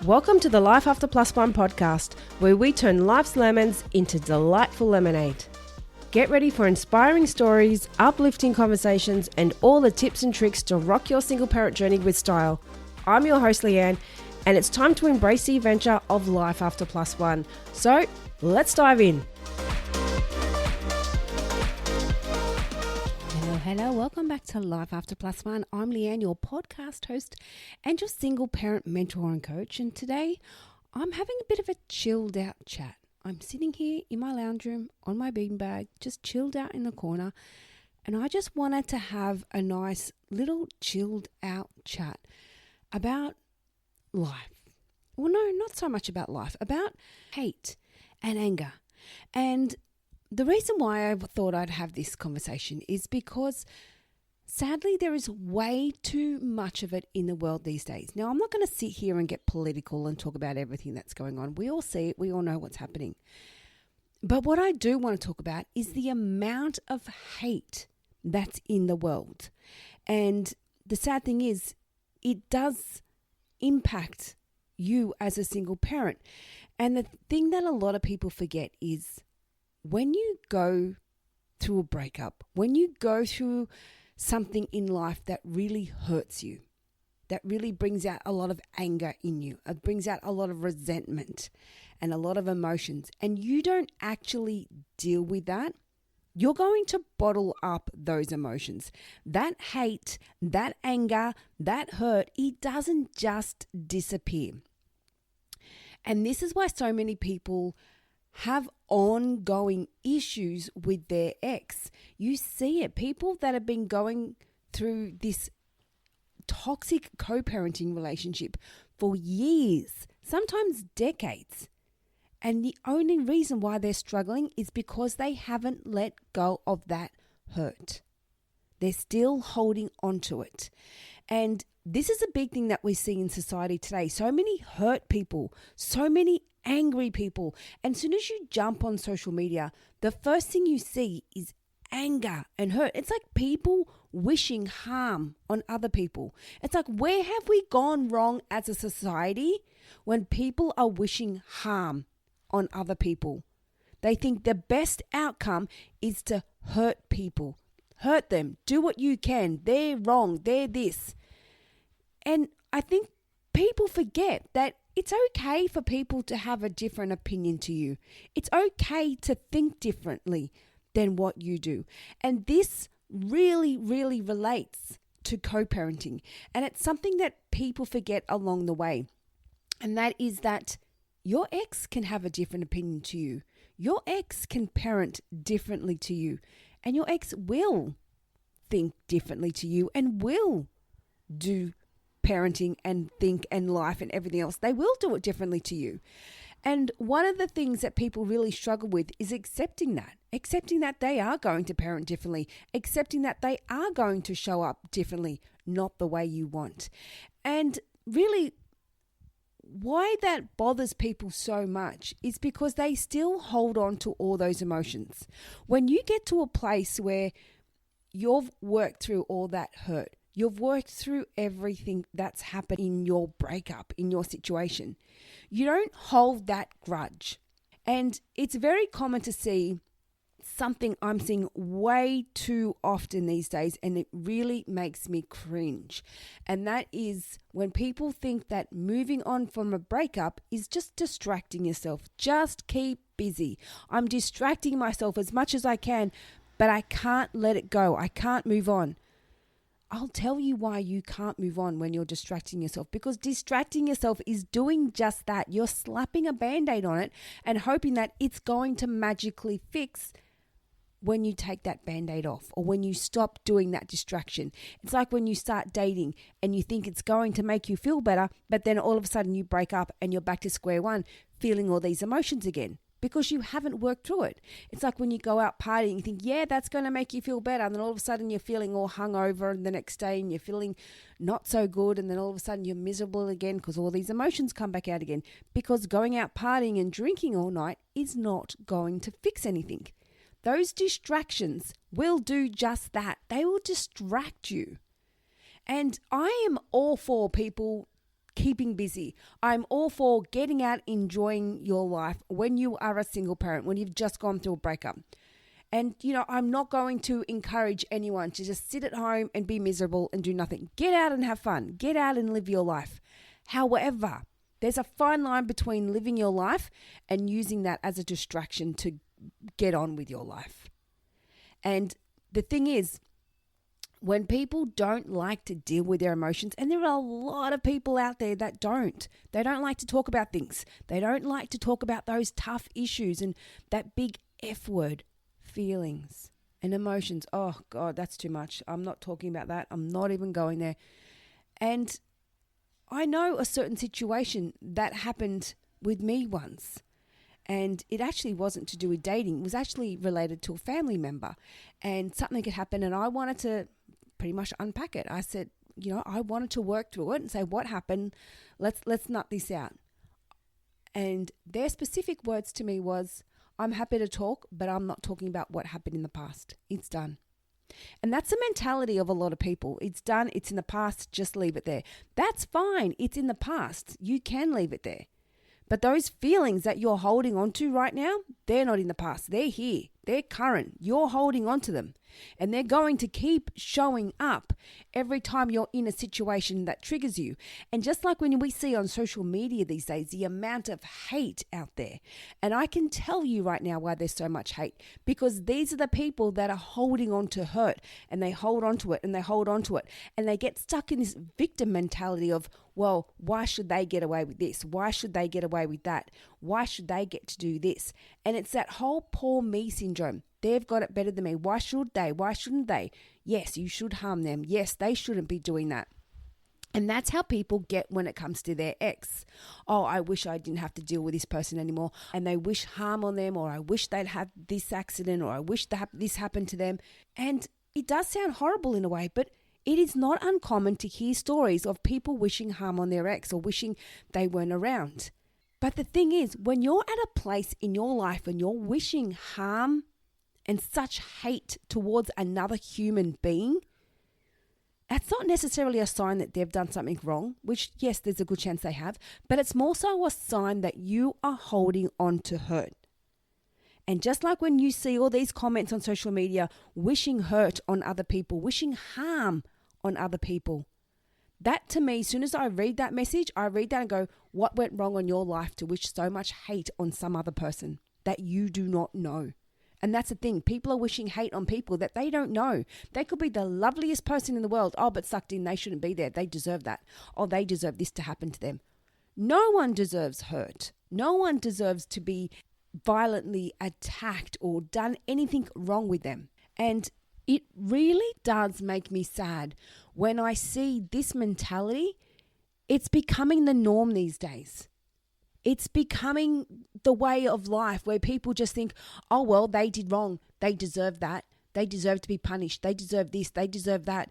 Welcome to the Life After Plus One podcast, where we turn life's lemons into delightful lemonade. Get ready for inspiring stories, uplifting conversations, and all the tips and tricks to rock your single parent journey with style. I'm your host, Leanne, and it's time to embrace the adventure of Life After Plus One. So, let's dive in. Hello, welcome back to Life After Plus One. I'm Leanne, your podcast host and your single parent mentor and coach. And today I'm having a bit of a chilled out chat. I'm sitting here in my lounge room on my beanbag, just chilled out in the corner. And I just wanted to have a nice little chilled out chat about life. Well, no, not so much about life, about hate and anger. And the reason why I thought I'd have this conversation is because sadly there is way too much of it in the world these days. Now, I'm not going to sit here and get political and talk about everything that's going on. We all see it. We all know what's happening. But what I do want to talk about is the amount of hate that's in the world. And the sad thing is, it does impact you as a single parent. And the thing that a lot of people forget is, when you go through a breakup, when you go through something in life that really hurts you, that really brings out a lot of anger in you, it brings out a lot of resentment and a lot of emotions, and you don't actually deal with that, you're going to bottle up those emotions. That hate, that anger, that hurt, it doesn't just disappear. And this is why so many people have ongoing issues with their ex. You see it. People that have been going through this toxic co-parenting relationship for years, sometimes decades. And the only reason why they're struggling is because they haven't let go of that hurt. They're still holding on to it. And this is a big thing that we see in society today. So many hurt people, so many angry people. And as soon as you jump on social media, the first thing you see is anger and hurt. It's like people wishing harm on other people. It's like, where have we gone wrong as a society when people are wishing harm on other people? They think the best outcome is to hurt people. Hurt them. Do what you can. They're wrong. They're this. And I think people forget that it's okay for people to have a different opinion to you. It's okay to think differently than what you do. And this really, really relates to co-parenting. And it's something that people forget along the way. And that is that your ex can have a different opinion to you. Your ex can parent differently to you. And your ex will think differently to you and will do parenting and think and life and everything else. They will do it differently to you. And one of the things that people really struggle with is accepting that they are going to parent differently, accepting that they are going to show up differently, not the way you want. And really, why that bothers people so much is because they still hold on to all those emotions. When you get to a place where you've worked through all that hurt, you've worked through everything that's happened in your breakup, in your situation, you don't hold that grudge. And it's very common to see something I'm seeing way too often these days, and it really makes me cringe. And that is when people think that moving on from a breakup is just distracting yourself. Just keep busy. I'm distracting myself as much as I can, but I can't let it go. I can't move on. I'll tell you why you can't move on when you're distracting yourself, because distracting yourself is doing just that. You're slapping a Band-Aid on it and hoping that it's going to magically fix when you take that Band-Aid off or when you stop doing that distraction. It's like when you start dating and you think it's going to make you feel better, but then all of a sudden you break up and you're back to square one, feeling all these emotions again, because you haven't worked through it. It's like when you go out partying, you think, yeah, that's going to make you feel better. And then all of a sudden you're feeling all hungover the next day and you're feeling not so good. And then all of a sudden you're miserable again because all these emotions come back out again, because going out partying and drinking all night is not going to fix anything. Those distractions will do just that. They will distract you. And I am all for people keeping busy. I'm all for getting out, enjoying your life when you are a single parent, when you've just gone through a breakup. And, I'm not going to encourage anyone to just sit at home and be miserable and do nothing. Get out and have fun. Get out and live your life. However, there's a fine line between living your life and using that as a distraction to get on with your life. And the thing is, when people don't like to deal with their emotions, and there are a lot of people out there that they don't like to talk about things. They don't like to talk about those tough issues and that big F word, feelings and emotions. Oh God, that's too much. I'm not talking about that. I'm not even going there. And I know a certain situation that happened with me once. And it actually wasn't to do with dating. It was actually related to a family member. And something had happened and I wanted to pretty much unpack it. I said, I wanted to work through it and say, what happened? Let's nut this out. And their specific words to me was, I'm happy to talk, but I'm not talking about what happened in the past. It's done. And that's the mentality of a lot of people. It's done. It's in the past. Just leave it there. That's fine. It's in the past. You can leave it there. But those feelings that you're holding on to right now, they're not in the past. They're here. They're current. You're holding on to them. And they're going to keep showing up every time you're in a situation that triggers you. And just like when we see on social media these days, the amount of hate out there. And I can tell you right now why there's so much hate. Because these are the people that are holding on to hurt. And they hold on to it and they hold on to it. And they get stuck in this victim mentality of, well, why should they get away with this? Why should they get away with that? Why should they get to do this? And it's that whole poor me syndrome. They've got it better than me. Why should they? Why shouldn't they? Yes, you should harm them. Yes, they shouldn't be doing that. And that's how people get when it comes to their ex. Oh, I wish I didn't have to deal with this person anymore. And they wish harm on them, or I wish they'd had this accident, or I wish this happened to them. And it does sound horrible in a way, but it is not uncommon to hear stories of people wishing harm on their ex or wishing they weren't around. But the thing is, when you're at a place in your life and you're wishing harm and such hate towards another human being, that's not necessarily a sign that they've done something wrong, which, yes, there's a good chance they have, but it's more so a sign that you are holding on to hurt. And just like when you see all these comments on social media, wishing hurt on other people, wishing harm on other people, that to me, as soon as I read that message, I read that and go, what went wrong on your life to wish so much hate on some other person that you do not know? And that's the thing. People are wishing hate on people that they don't know. They could be the loveliest person in the world. Oh, but sucked in, they shouldn't be there. They deserve that. Oh, they deserve this to happen to them. No one deserves hurt. No one deserves to be violently attacked or done anything wrong with them. And it really does make me sad when I see this mentality. It's becoming the norm these days. It's becoming the way of life where people just think, oh, well, they did wrong. They deserve that. They deserve to be punished. They deserve this. They deserve that.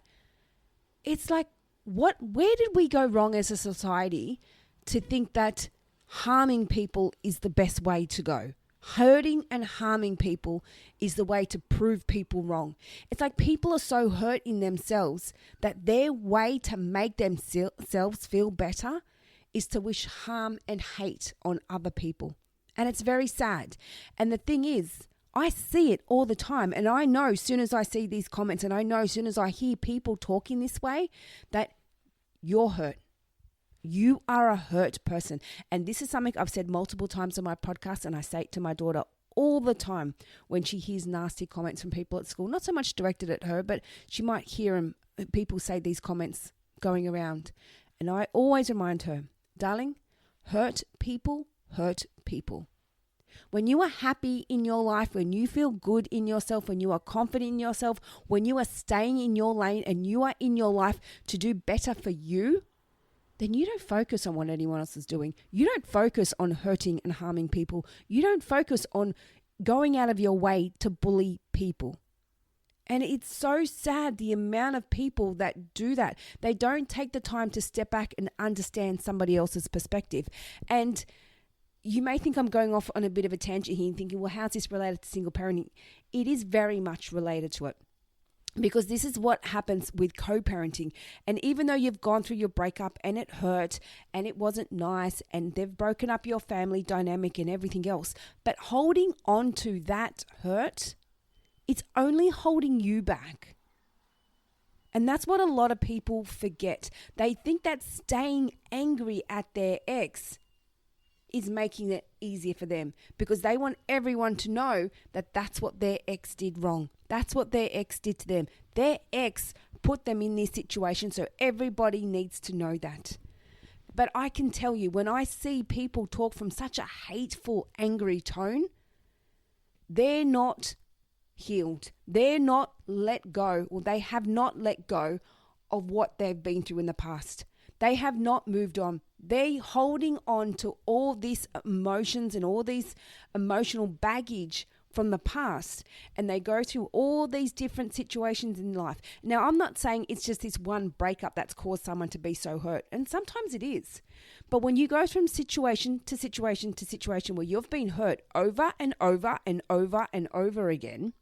It's like, where did we go wrong as a society to think that harming people is the best way to go? Hurting and harming people is the way to prove people wrong. It's like people are so hurt in themselves that their way to make themselves feel better is to wish harm and hate on other people. And it's very sad. And the thing is, I see it all the time. And I know as soon as I see these comments, and I know as soon as I hear people talking this way, that you're hurt. You are a hurt person. And this is something I've said multiple times on my podcast, and I say it to my daughter all the time when she hears nasty comments from people at school. Not so much directed at her, but she might hear people say these comments going around. And I always remind her, darling, hurt people hurt people. When you are happy in your life, when you feel good in yourself, when you are confident in yourself, when you are staying in your lane and you are in your life to do better for you, then you don't focus on what anyone else is doing. You don't focus on hurting and harming people. You don't focus on going out of your way to bully people. And it's so sad, the amount of people that do that. They don't take the time to step back and understand somebody else's perspective. And you may think I'm going off on a bit of a tangent here and thinking, well, how's this related to single parenting? It is very much related to it. Because this is what happens with co-parenting. And even though you've gone through your breakup and it hurt and it wasn't nice and they've broken up your family dynamic and everything else, but holding on to that hurt, it's only holding you back. And that's what a lot of people forget. They think that staying angry at their ex is making it easier for them because they want everyone to know that that's what their ex did wrong. That's what their ex did to them. Their ex put them in this situation, so everybody needs to know that. But I can tell you, when I see people talk from such a hateful, angry tone, they're not healed. They're not let go, or they have not let go of what they've been through in the past. They have not moved on. They're holding on to all these emotions and all these emotional baggage from the past, and they go through all these different situations in life. Now, I'm not saying it's just this one breakup that's caused someone to be so hurt, and sometimes it is. But when you go from situation to situation to situation where you've been hurt over and over and over and over again,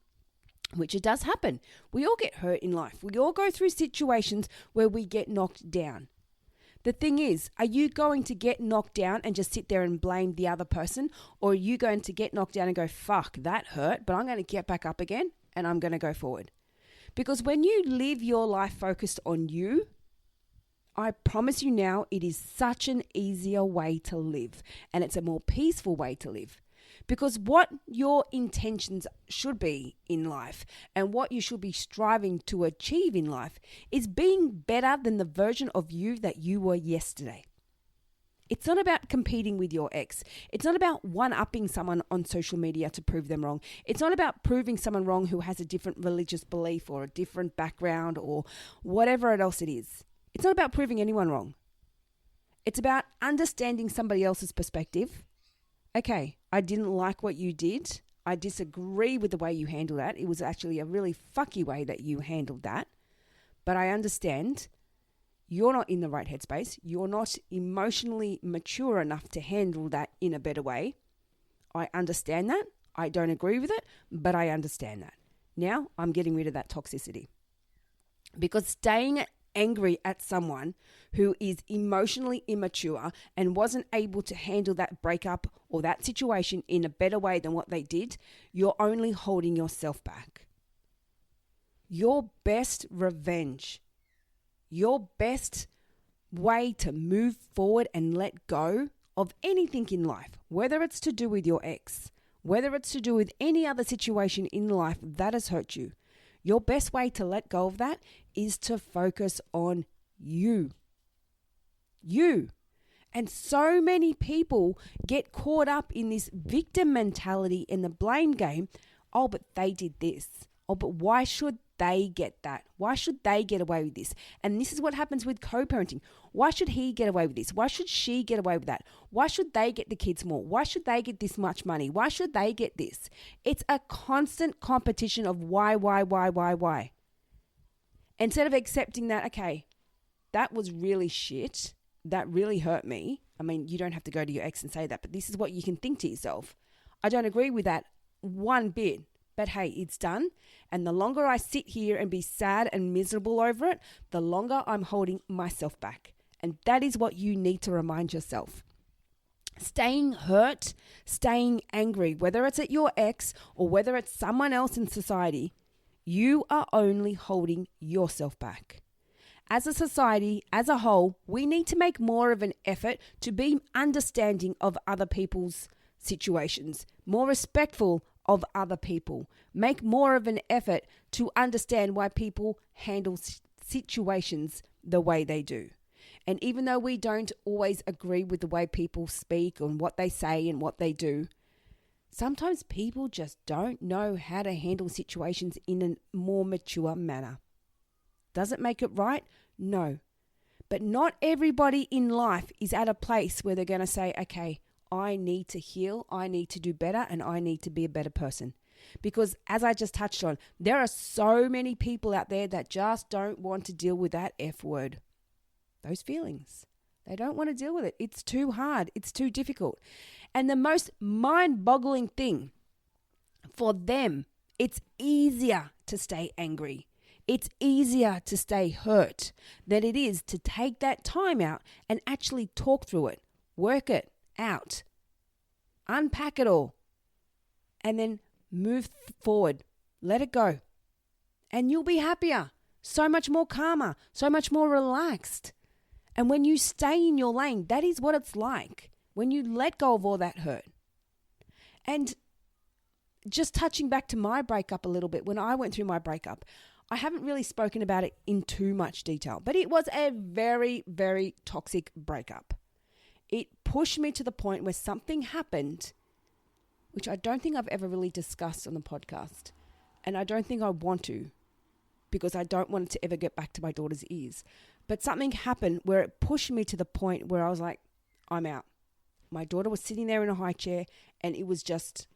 which it does happen. We all get hurt in life. We all go through situations where we get knocked down. The thing is, are you going to get knocked down and just sit there and blame the other person? Or are you going to get knocked down and go, fuck, that hurt, but I'm going to get back up again and I'm going to go forward? Because when you live your life focused on you, I promise you now, it is such an easier way to live. And it's a more peaceful way to live. Because what your intentions should be in life and what you should be striving to achieve in life is being better than the version of you that you were yesterday. It's not about competing with your ex. It's not about one-upping someone on social media to prove them wrong. It's not about proving someone wrong who has a different religious belief or a different background or whatever else it is. It's not about proving anyone wrong. It's about understanding somebody else's perspective. Okay, I didn't like what you did. I disagree with the way you handled that. It was actually a really fucky way that you handled that. But I understand you're not in the right headspace. You're not emotionally mature enough to handle that in a better way. I understand that. I don't agree with it, but I understand that. Now I'm getting rid of that toxicity. Because staying angry at someone who is emotionally immature and wasn't able to handle that breakup or that situation in a better way than what they did, you're only holding yourself back. Your best revenge, your best way to move forward and let go of anything in life, whether it's to do with your ex, whether it's to do with any other situation in life that has hurt you, your best way to let go of that is to focus on you. You. And so many people get caught up in this victim mentality in the blame game. Oh, but they did this. Oh, but why should they get that? Why should they get away with this? And this is what happens with co-parenting. Why should he get away with this? Why should she get away with that? Why should they get the kids more? Why should they get this much money? Why should they get this? It's a constant competition of why? Instead of accepting that, okay, that was really shit. That really hurt me. I mean, you don't have to go to your ex and say that, but this is what you can think to yourself. I don't agree with that one bit, but hey, it's done. And the longer I sit here and be sad and miserable over it, the longer I'm holding myself back. And that is what you need to remind yourself. Staying hurt, staying angry, whether it's at your ex or whether it's someone else in society, you are only holding yourself back. As a society, as a whole, we need to make more of an effort to be understanding of other people's situations, more respectful of other people, make more of an effort to understand why people handle situations the way they do. And even though we don't always agree with the way people speak and what they say and what they do, sometimes people just don't know how to handle situations in a more mature manner. Does it make it right? No. But not everybody in life is at a place where they're going to say, okay, I need to heal, I need to do better, and I need to be a better person. Because as I just touched on, there are so many people out there that just don't want to deal with that F word. Those feelings. They don't want to deal with it. It's too hard. It's too difficult. And the most mind-boggling thing, for them, it's easier to stay angry. It's easier to stay hurt than it is to take that time out and actually talk through it, work it out, unpack it all, and then move forward. Let it go. And you'll be happier, so much more calmer, so much more relaxed. And when you stay in your lane, that is what it's like when you let go of all that hurt. And just touching back to my breakup a little bit, when I went through my breakup, I haven't really spoken about it in too much detail, but it was a very, very toxic breakup. It pushed me to the point where something happened, which I don't think I've ever really discussed on the podcast. And I don't think I want to, because I don't want it to ever get back to my daughter's ears. But something happened where it pushed me to the point where I was like, I'm out. My daughter was sitting there in a high chair, and it was just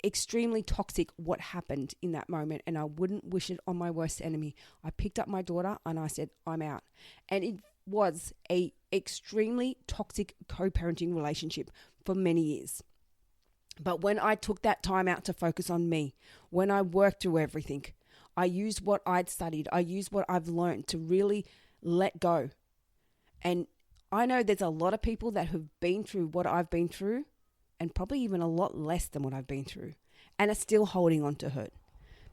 extremely toxic what happened in that moment, and I wouldn't wish it on my worst enemy. I picked up my daughter and I said, I'm out. And it was a extremely toxic co-parenting relationship for many years. But when I took that time out to focus on me, when I worked through everything, I used what I'd studied, I used what I've learned to really let go. And I know there's a lot of people that have been through what I've been through, and probably even a lot less than what I've been through, and are still holding on to hurt.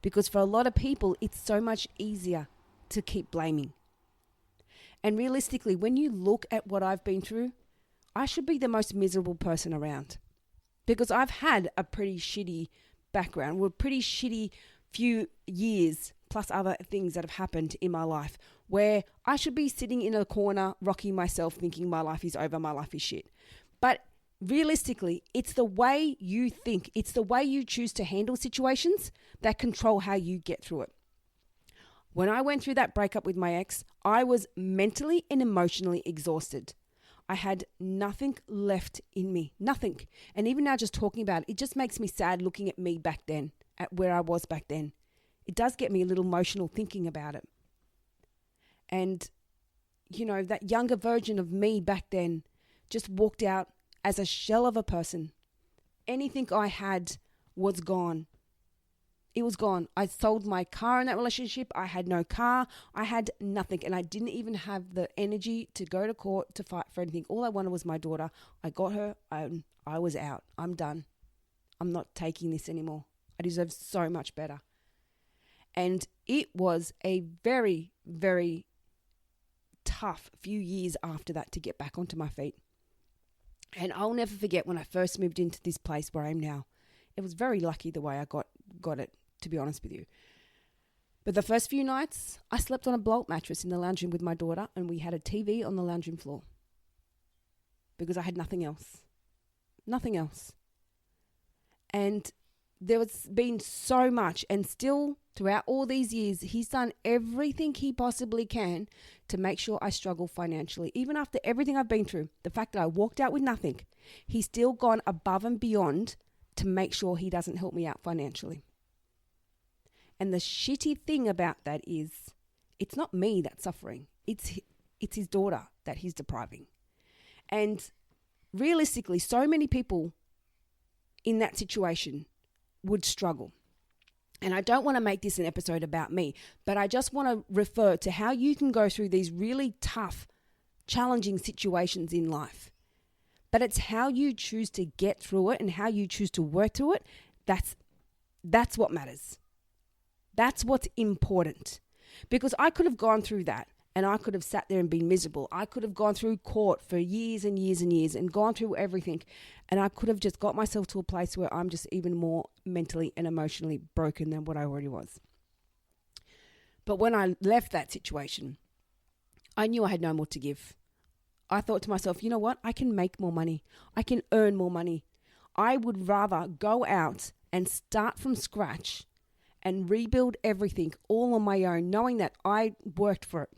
Because for a lot of people, it's so much easier to keep blaming. And realistically, when you look at what I've been through, I should be the most miserable person around. Because I've had a pretty shitty background, a pretty shitty few years, plus other things that have happened in my life, where I should be sitting in a corner, rocking myself, thinking my life is over, my life is shit. But realistically, it's the way you think, it's the way you choose to handle situations that control how you get through it. When I went through that breakup with my ex, I was mentally and emotionally exhausted. I had nothing left in me, nothing. And even now just talking about it, it just makes me sad looking at me back then, at where I was back then. It does get me a little emotional thinking about it. And, you know, that younger version of me back then just walked out as a shell of a person. Anything I had was gone. It was gone. I sold my car in that relationship. I had no car. I had nothing. And I didn't even have the energy to go to court to fight for anything. All I wanted was my daughter. I got her. I was out. I'm done. I'm not taking this anymore. I deserve so much better. And it was a very, very tough few years after that to get back onto my feet. And I'll never forget when I first moved into this place where I am now. It was very lucky the way I got it, to be honest with you. But the first few nights, I slept on a block mattress in the lounge room with my daughter, and we had a TV on the lounge room floor. Because I had nothing else. Nothing else. And there was been so much, and still throughout all these years, he's done everything he possibly can to make sure I struggle financially. Even after everything I've been through, the fact that I walked out with nothing, he's still gone above and beyond to make sure he doesn't help me out financially. And the shitty thing about that is, it's not me that's suffering. It's his daughter that he's depriving. And realistically, so many people in that situation would struggle. And I don't want to make this an episode about me, but I just want to refer to how you can go through these really tough, challenging situations in life. But it's how you choose to get through it and how you choose to work through it. That's what matters. That's what's important. Because I could have gone through that and I could have sat there and been miserable. I could have gone through court for years and years and years and gone through everything. And I could have just got myself to a place where I'm just even more mentally and emotionally broken than what I already was. But when I left that situation, I knew I had no more to give. I thought to myself, you know what? I can make more money. I can earn more money. I would rather go out and start from scratch and rebuild everything all on my own, knowing that I worked for it,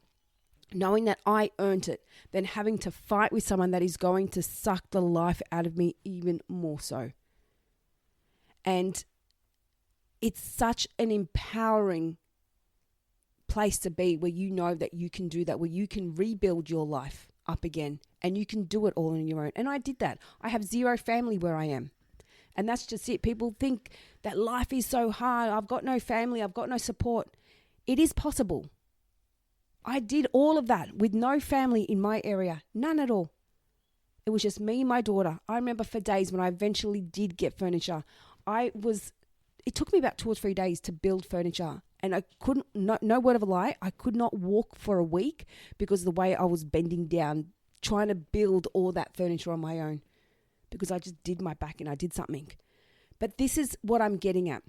knowing that I earned it, than having to fight with someone that is going to suck the life out of me even more so. And it's such an empowering place to be, where you know that you can do that, where you can rebuild your life up again and you can do it all on your own. And I did that. I have zero family where I am. And that's just it. People think that life is so hard. I've got no family. I've got no support. It is possible. I did all of that with no family in my area, none at all. It was just me and my daughter. I remember for days when I eventually did get furniture, it took me about 2 or 3 days to build furniture. And I couldn't, no word of a lie, I could not walk for a week because of the way I was bending down, trying to build all that furniture on my own. Because I just did my back and I did something. But this is what I'm getting at.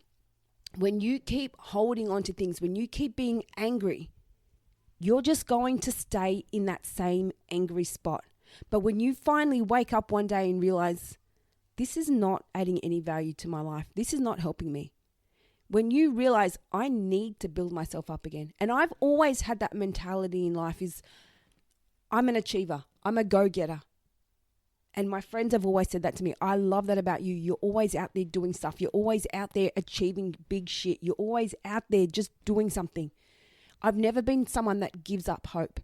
When you keep holding on to things, when you keep being angry, you're just going to stay in that same angry spot. But when you finally wake up one day and realize, this is not adding any value to my life, this is not helping me. When you realize I need to build myself up again. And I've always had that mentality in life is I'm an achiever. I'm a go-getter. And my friends have always said that to me. I love that about you. You're always out there doing stuff. You're always out there achieving big shit. You're always out there just doing something. I've never been someone that gives up hope.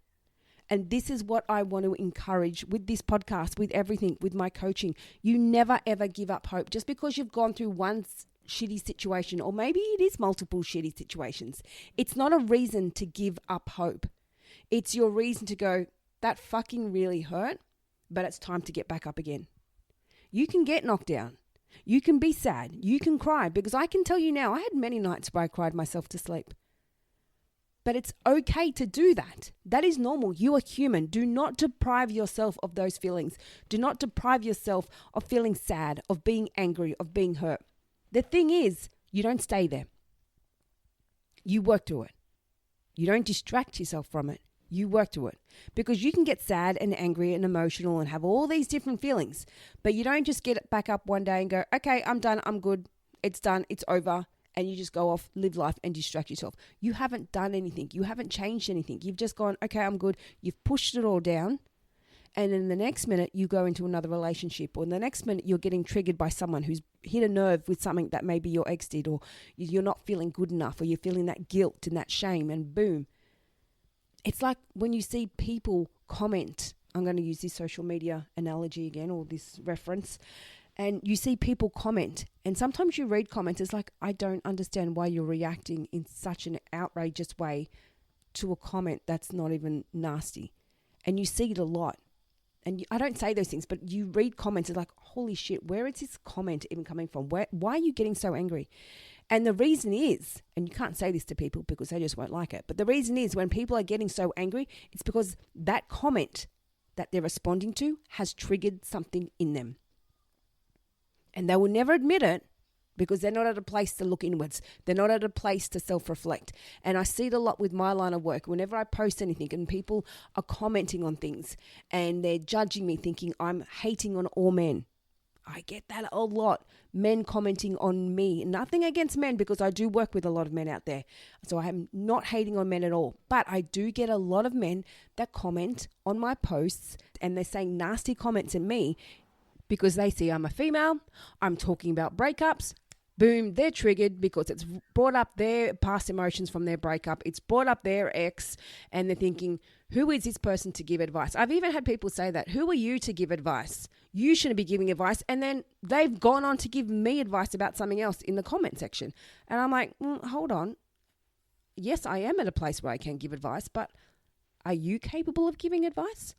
And this is what I want to encourage with this podcast, with everything, with my coaching. You never, ever give up hope. Just because you've gone through one shitty situation, or maybe it is multiple shitty situations, it's not a reason to give up hope. It's your reason to go, that fucking really hurt, but it's time to get back up again. You can get knocked down. You can be sad. You can cry, because I can tell you now, I had many nights where I cried myself to sleep. But it's okay to do that. That is normal. You are human. Do not deprive yourself of those feelings. Do not deprive yourself of feeling sad, of being angry, of being hurt. The thing is, you don't stay there. You work through it. You don't distract yourself from it. You work through it. Because you can get sad and angry and emotional and have all these different feelings. But you don't just get back up one day and go, okay, I'm done. I'm good. It's done. It's over. And you just go off, live life and distract yourself. You haven't done anything. You haven't changed anything. You've just gone, okay, I'm good. You've pushed it all down. And then the next minute you go into another relationship, or in the next minute you're getting triggered by someone who's hit a nerve with something that maybe your ex did, or you're not feeling good enough, or you're feeling that guilt and that shame, and boom. It's like when you see people comment, I'm going to use this social media analogy again, or this reference, and you see people comment, and sometimes you read comments, it's like, I don't understand why you're reacting in such an outrageous way to a comment that's not even nasty. And you see it a lot. And I don't say those things, but you read comments, it's like, holy shit, where is this comment even coming from? Why are you getting so angry? And the reason is, and you can't say this to people because they just won't like it, but the reason is when people are getting so angry, it's because that comment that they're responding to has triggered something in them. And they will never admit it because they're not at a place to look inwards. They're not at a place to self-reflect. And I see it a lot with my line of work. Whenever I post anything and people are commenting on things and they're judging me, thinking I'm hating on all men. I get that a lot. Men commenting on me. Nothing against men, because I do work with a lot of men out there. So I am not hating on men at all. But I do get a lot of men that comment on my posts and they're saying nasty comments at me because they see I'm a female, I'm talking about breakups. Boom, they're triggered because it's brought up their past emotions from their breakup. It's brought up their ex, and they're thinking, who is this person to give advice? I've even had people say that. Who are you to give advice? You shouldn't be giving advice. And then they've gone on to give me advice about something else in the comment section. And I'm like, hold on. Yes, I am at a place where I can give advice, but are you capable of giving advice?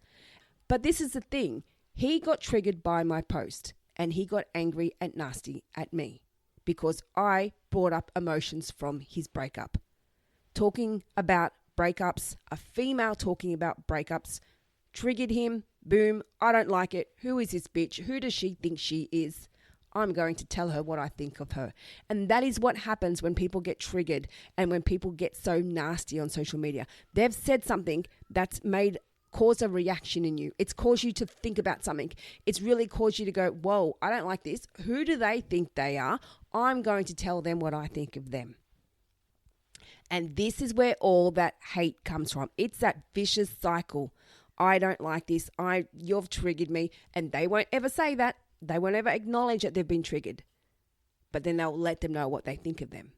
But this is the thing. He got triggered by my post, and he got angry and nasty at me, because I brought up emotions from his breakup. Talking about breakups, a female talking about breakups, triggered him. Boom, I don't like it. Who is this bitch? Who does she think she is? I'm going to tell her what I think of her. And that is what happens when people get triggered and when people get so nasty on social media. They've said something that's caused a reaction in you. It's caused you to think about something. It's really caused you to go, whoa, I don't like this. Who do they think they are? I'm going to tell them what I think of them. And this is where all that hate comes from. It's that vicious cycle. I don't like this. You've triggered me. And they won't ever say that. They won't ever acknowledge that they've been triggered. But then they'll let them know what they think of them.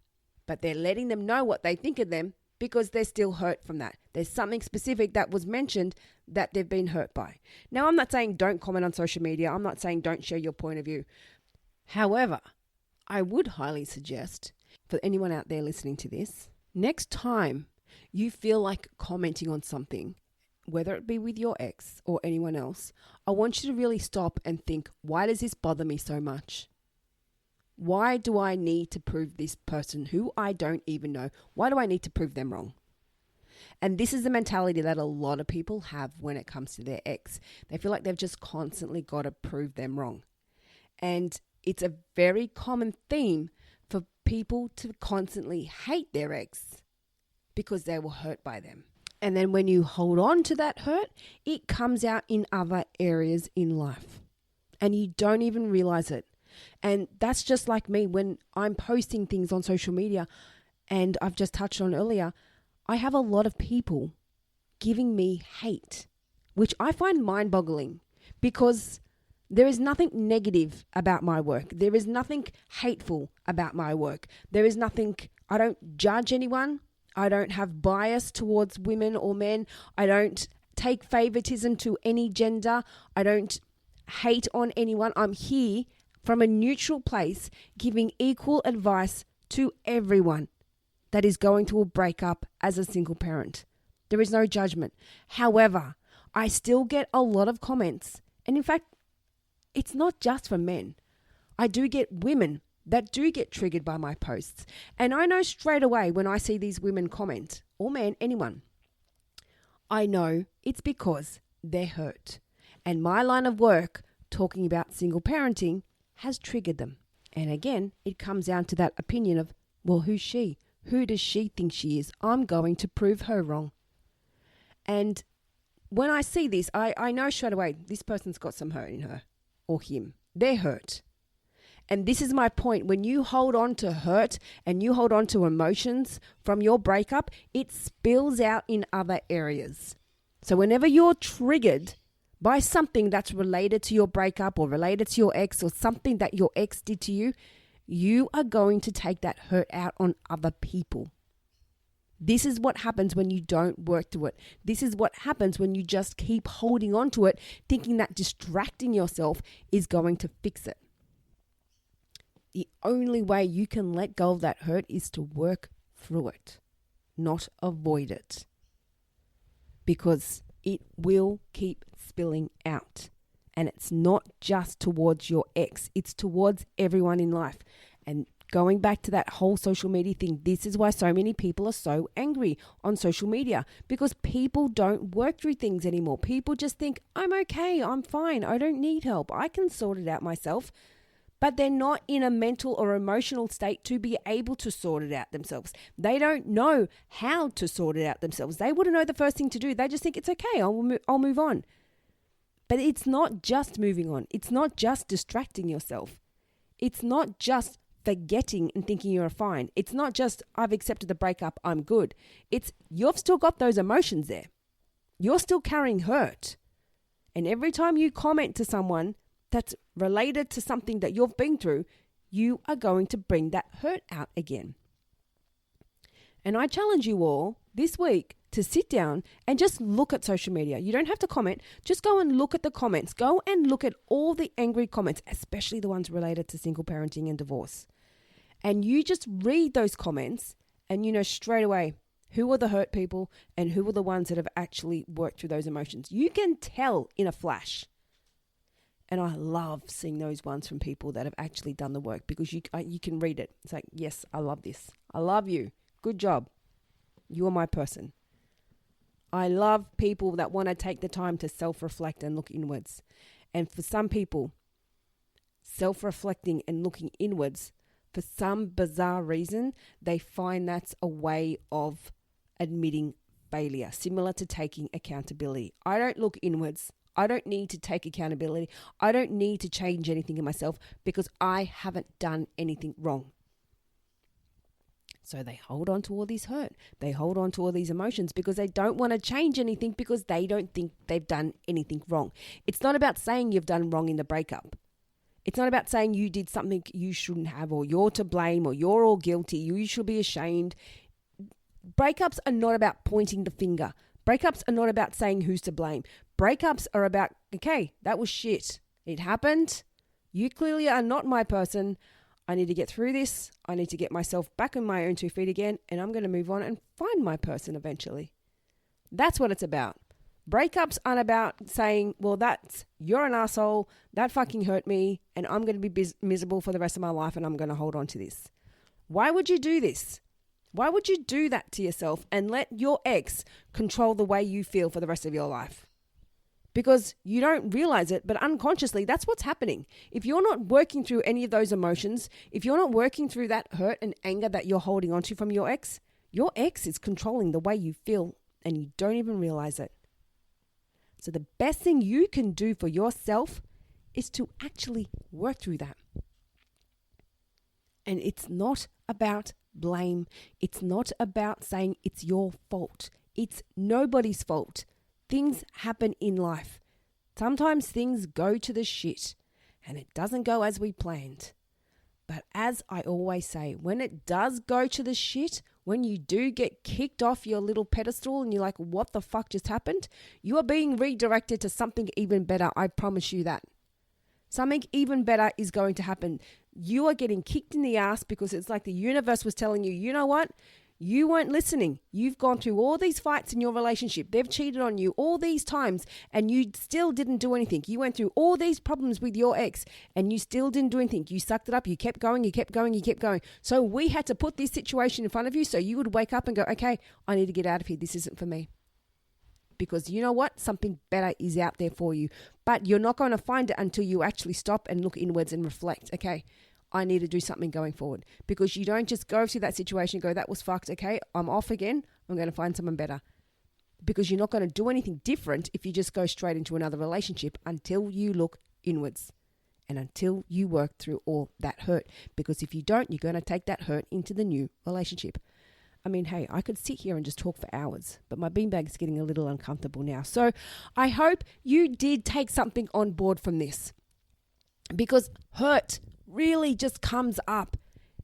But they're letting them know what they think of them because they're still hurt from that. There's something specific that was mentioned that they've been hurt by. Now, I'm not saying don't comment on social media. I'm not saying don't share your point of view. However, I would highly suggest for anyone out there listening to this, next time you feel like commenting on something, whether it be with your ex or anyone else, I want you to really stop and think, why does this bother me so much? Why do I need to prove this person who I don't even know? Why do I need to prove them wrong? And this is the mentality that a lot of people have when it comes to their ex. They feel like they've just constantly got to prove them wrong. And it's a very common theme for people to constantly hate their ex because they were hurt by them. And then when you hold on to that hurt, it comes out in other areas in life. And you don't even realize it. And that's just like me when I'm posting things on social media, and I've just touched on earlier, I have a lot of people giving me hate, which I find mind-boggling because there is nothing negative about my work. There is nothing hateful about my work. There is nothing, I don't judge anyone. I don't have bias towards women or men. I don't take favoritism to any gender. I don't hate on anyone. I'm here from a neutral place, giving equal advice to everyone that is going through a breakup as a single parent. There is no judgment. However, I still get a lot of comments. And in fact, it's not just for men. I do get women that do get triggered by my posts. And I know straight away when I see these women comment, or men, anyone, I know it's because they're hurt. And my line of work, talking about single parenting, has triggered them. And again, it comes down to that opinion of, well, who's she? Who does she think she is? I'm going to prove her wrong. And when I see this, I know straight away, this person's got some hurt in her or him. They're hurt. And this is my point. When you hold on to hurt and you hold on to emotions from your breakup, it spills out in other areas. So whenever you're triggered by something that's related to your breakup or related to your ex or something that your ex did to you, you are going to take that hurt out on other people. This is what happens when you don't work through it. This is what happens when you just keep holding on to it, thinking that distracting yourself is going to fix it. The only way you can let go of that hurt is to work through it, not avoid it. Because it will keep spilling out. And it's not just towards your ex, it's towards everyone in life. And going back to that whole social media thing, this is why so many people are so angry on social media, because people don't work through things anymore. People just think, I'm okay, I'm fine, I don't need help, I can sort it out myself. But they're not in a mental or emotional state to be able to sort it out themselves. They don't know how to sort it out themselves. They wouldn't know the first thing to do. They just think it's okay, I'll move on. But it's not just moving on. It's not just distracting yourself. It's not just forgetting and thinking you're fine. It's not just, I've accepted the breakup, I'm good. It's, you've still got those emotions there. You're still carrying hurt. And every time you comment to someone that's related to something that you've been through, you are going to bring that hurt out again. And I challenge you all this week to sit down and just look at social media. You don't have to comment. Just go and look at the comments. Go and look at all the angry comments, especially the ones related to single parenting and divorce. And you just read those comments and you know straight away who are the hurt people and who are the ones that have actually worked through those emotions. You can tell in a flash. And I love seeing those ones from people that have actually done the work, because you can read it. It's like, yes, I love this. I love you. Good job. You are my person. I love people that want to take the time to self-reflect and look inwards. And for some people, self-reflecting and looking inwards, for some bizarre reason, they find that's a way of admitting failure, similar to taking accountability. I don't look inwards. I don't need to take accountability. I don't need to change anything in myself because I haven't done anything wrong. So they hold on to all this hurt. They hold on to all these emotions because they don't want to change anything, because they don't think they've done anything wrong. It's not about saying you've done wrong in the breakup. It's not about saying you did something you shouldn't have, or you're to blame, or you're all guilty. You should be ashamed. Breakups are not about pointing the finger. Breakups are not about saying who's to blame. Breakups are about, okay, that was shit. It happened. You clearly are not my person. I need to get through this. I need to get myself back on my own 2 feet again, and I'm going to move on and find my person eventually. That's what it's about. Breakups aren't about saying, well, you're an asshole, that fucking hurt me, and I'm going to be miserable for the rest of my life, and I'm going to hold on to this. Why would you do this? Why would you do that to yourself and let your ex control the way you feel for the rest of your life? Because you don't realize it, but unconsciously, that's what's happening. If you're not working through any of those emotions, if you're not working through that hurt and anger that you're holding onto from your ex is controlling the way you feel and you don't even realize it. So the best thing you can do for yourself is to actually work through that. And it's not about blame. It's not about saying it's your fault. It's nobody's fault. Things happen in life. Sometimes things go to the shit and it doesn't go as we planned. But as I always say, when it does go to the shit, when you do get kicked off your little pedestal and you're like, what the fuck just happened? You are being redirected to something even better. I promise you that. Something even better is going to happen. You are getting kicked in the ass because it's like the universe was telling you, you know what? You weren't listening. You've gone through all these fights in your relationship. They've cheated on you all these times and you still didn't do anything. You went through all these problems with your ex and you still didn't do anything. You sucked it up. You kept going, you kept going, you kept going. So we had to put this situation in front of you so you would wake up and go, okay, I need to get out of here. This isn't for me. Because you know what? Something better is out there for you. But you're not going to find it until you actually stop and look inwards and reflect. Okay, I need to do something going forward. Because you don't just go through that situation and go, that was fucked. Okay, I'm off again. I'm going to find someone better. Because you're not going to do anything different if you just go straight into another relationship until you look inwards and until you work through all that hurt. Because if you don't, you're going to take that hurt into the new relationship. I mean, hey, I could sit here and just talk for hours, but my beanbag is getting a little uncomfortable now. So I hope you did take something on board from this, because hurt really just comes up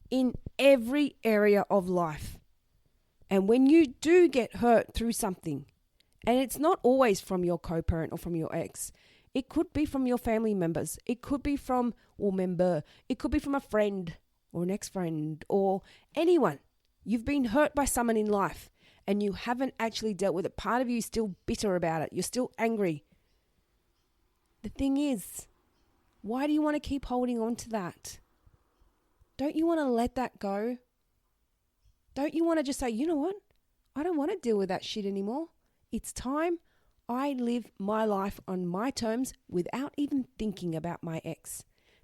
in every area of life. And when you do get hurt through something, and it's not always from your co-parent or from your ex, it could be from your family members. It could be from it could be from a friend or an ex-friend or anyone. You've been hurt by someone in life and you haven't actually dealt with it. Part of you is still bitter about it. You're still angry. The thing is, why do you want to keep holding on to that? Don't you want to let that go? Don't you want to just say, you know what? I don't want to deal with that shit anymore. It's time I live my life on my terms without even thinking about my ex.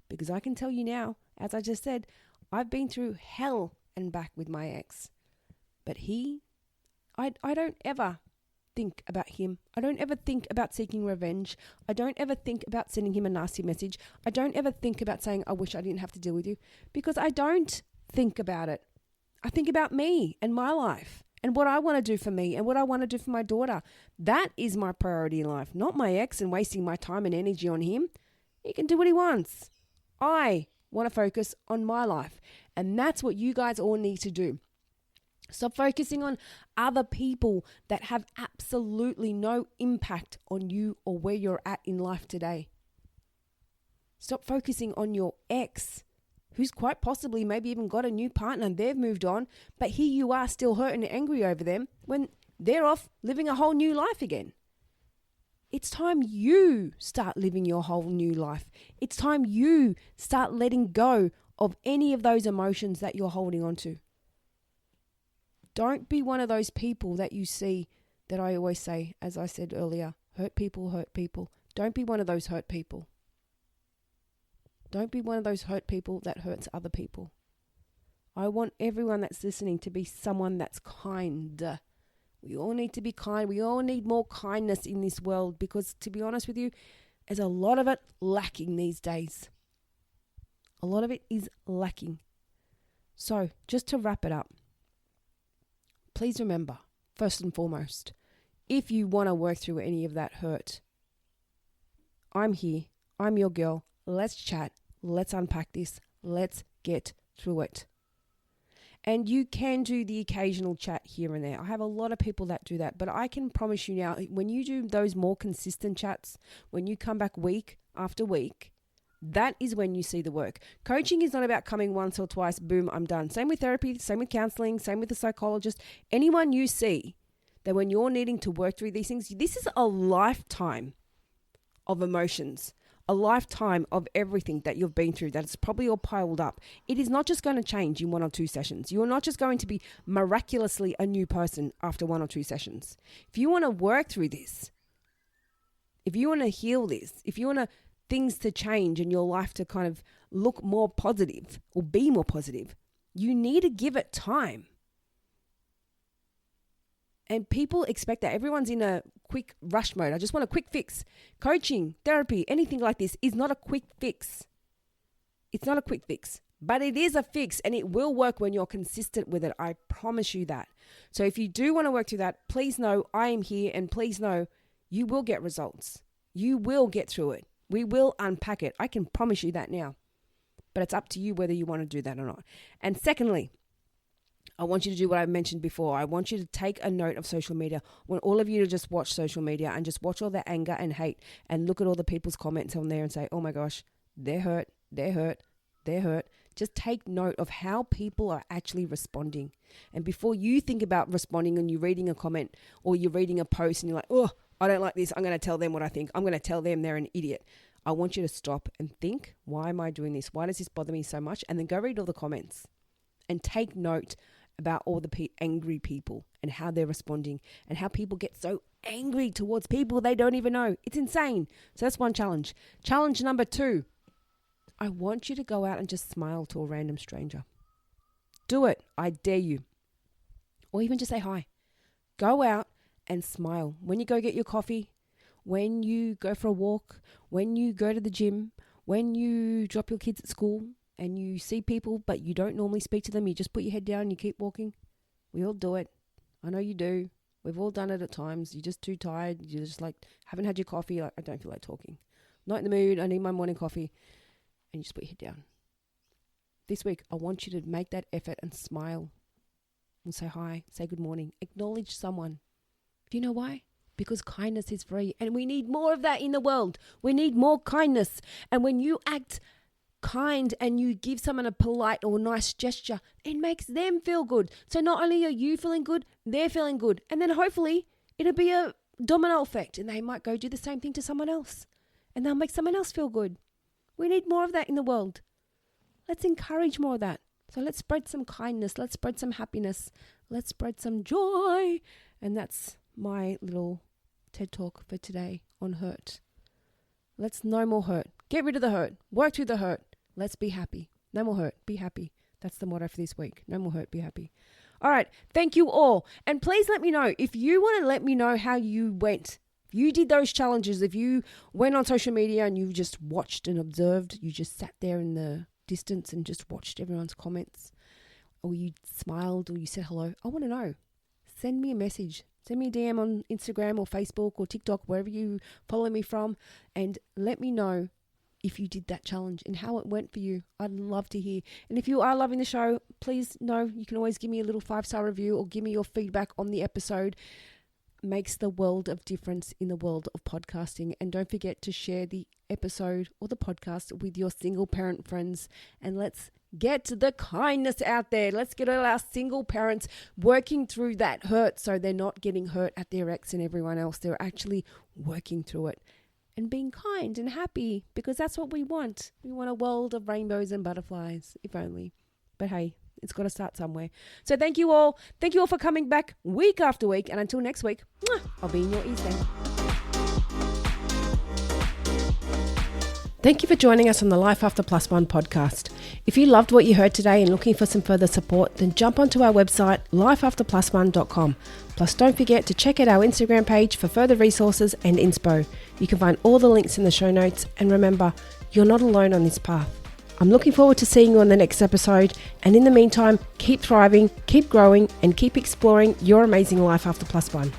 Because I can tell you now, as I just said, I've been through hell and back with my ex. But I don't ever think about him. I don't ever think about seeking revenge. I don't ever think about sending him a nasty message. I don't ever think about saying, I wish I didn't have to deal with you. Because I don't think about it. I think about me and my life and what I want to do for me and what I want to do for my daughter. That is my priority in life, not my ex and wasting my time and energy on him. He can do what he wants. I want to focus on my life. And that's what you guys all need to do. Stop focusing on other people that have absolutely no impact on you or where you're at in life today. Stop focusing on your ex, who's quite possibly maybe even got a new partner and they've moved on, but here you are still hurt and angry over them when they're off living a whole new life again. It's time you start living your whole new life. It's time you start letting go of any of those emotions that you're holding on to. Don't be one of those people that you see that I always say, as I said earlier, hurt people, hurt people. Don't be one of those hurt people. Don't be one of those hurt people that hurts other people. I want everyone that's listening to be someone that's kind. We all need to be kind. We all need more kindness in this world because, to be honest with you, there's a lot of it lacking these days. A lot of it is lacking. So, just to wrap it up, please remember, first and foremost, if you want to work through any of that hurt, I'm here. I'm your girl. Let's chat. Let's unpack this. Let's get through it. And you can do the occasional chat here and there. I have a lot of people that do that, but I can promise you now, when you do those more consistent chats, when you come back week after week, That is when you see the work. Coaching is not about coming once or twice, boom, I'm done. Same with therapy, same with counseling, same with the psychologist. Anyone you see that when you're needing to work through these things, this is a lifetime of emotions, a lifetime of everything that you've been through that's probably all piled up. It is not just going to change in 1 or 2 sessions. You are not just going to be miraculously a new person after 1 or 2 sessions. If you want to work through this, if you want to heal this, if you want things to change and your life to kind of look more positive or be more positive, you need to give it time. And people expect that. Everyone's in a quick rush mode. I just want a quick fix. Coaching, therapy, anything like this is not a quick fix. It's not a quick fix, but it is a fix, and it will work when you're consistent with it. I promise you that. So if you do want to work through that, please know I am here, and please know you will get results. You will get through it. We will unpack it. I can promise you that now. But it's up to you whether you want to do that or not. And secondly, I want you to do what I mentioned before. I want you to take a note of social media. I want all of you to just watch social media and just watch all the anger and hate and look at all the people's comments on there and say, oh my gosh, they're hurt, they're hurt, they're hurt. Just take note of how people are actually responding. And before you think about responding and you're reading a comment or you're reading a post and you're like, oh, I don't like this, I'm going to tell them what I think. I'm going to tell them they're an idiot. I want you to stop and think, why am I doing this? Why does this bother me so much? And then go read all the comments and take note about all the angry people and how they're responding and how people get so angry towards people they don't even know. It's insane. So that's one challenge. Challenge number 2, I want you to go out and just smile to a random stranger. Do it. I dare you. Or even just say hi. Go out and smile. When you go get your coffee, when you go for a walk, when you go to the gym, when you drop your kids at school and you see people but you don't normally speak to them, you just put your head down and you keep walking. We all do it. I know you do. We've all done it at times. You're just too tired. You're just like, haven't had your coffee. Like, I don't feel like talking. Not in the mood. I need my morning coffee. And you just put your head down. This week, I want you to make that effort and smile and say hi, say good morning, acknowledge someone. Do you know why? Because kindness is free, and we need more of that in the world. We need more kindness. And when you act kind and you give someone a polite or nice gesture, it makes them feel good. So not only are you feeling good, they're feeling good. And then hopefully it'll be a domino effect, and they might go do the same thing to someone else, and they'll make someone else feel good. We need more of that in the world. Let's encourage more of that. So let's spread some kindness. Let's spread some happiness. Let's spread some joy. And that's my little TED Talk for today on hurt. Let's no more hurt. Get rid of the hurt. Work through the hurt. Let's be happy. No more hurt. Be happy. That's the motto for this week. No more hurt. Be happy. All right. Thank you all. And please let me know if you want to let me know how you went. If you did those challenges, if you went on social media and you just watched and observed, you just sat there in the distance and just watched everyone's comments, or you smiled or you said hello, I want to know. Send me a message. Send me a DM on Instagram or Facebook or TikTok, wherever you follow me from, and let me know if you did that challenge and how it went for you. I'd love to hear. And if you are loving the show, please know you can always give me a little 5-star review or give me your feedback on the episode. Makes the world of difference in the world of podcasting. And don't forget to share the episode or the podcast with your single parent friends, and let's get the kindness out there. Let's get all our single parents working through that hurt so they're not getting hurt at their ex and everyone else. They're actually working through it and being kind and happy, because that's what we want. We want a world of rainbows and butterflies, if only. But hey, it's got to start somewhere. So thank you all. Thank you all for coming back week after week. And until next week, I'll be in your ears then. Thank you for joining us on the Life After Plus One podcast. If you loved what you heard today and looking for some further support, then jump onto our website, lifeafterplusone.com. Plus, don't forget to check out our Instagram page for further resources and inspo. You can find all the links in the show notes. And remember, you're not alone on this path. I'm looking forward to seeing you on the next episode. And in the meantime, keep thriving, keep growing, and keep exploring your amazing life after plus one.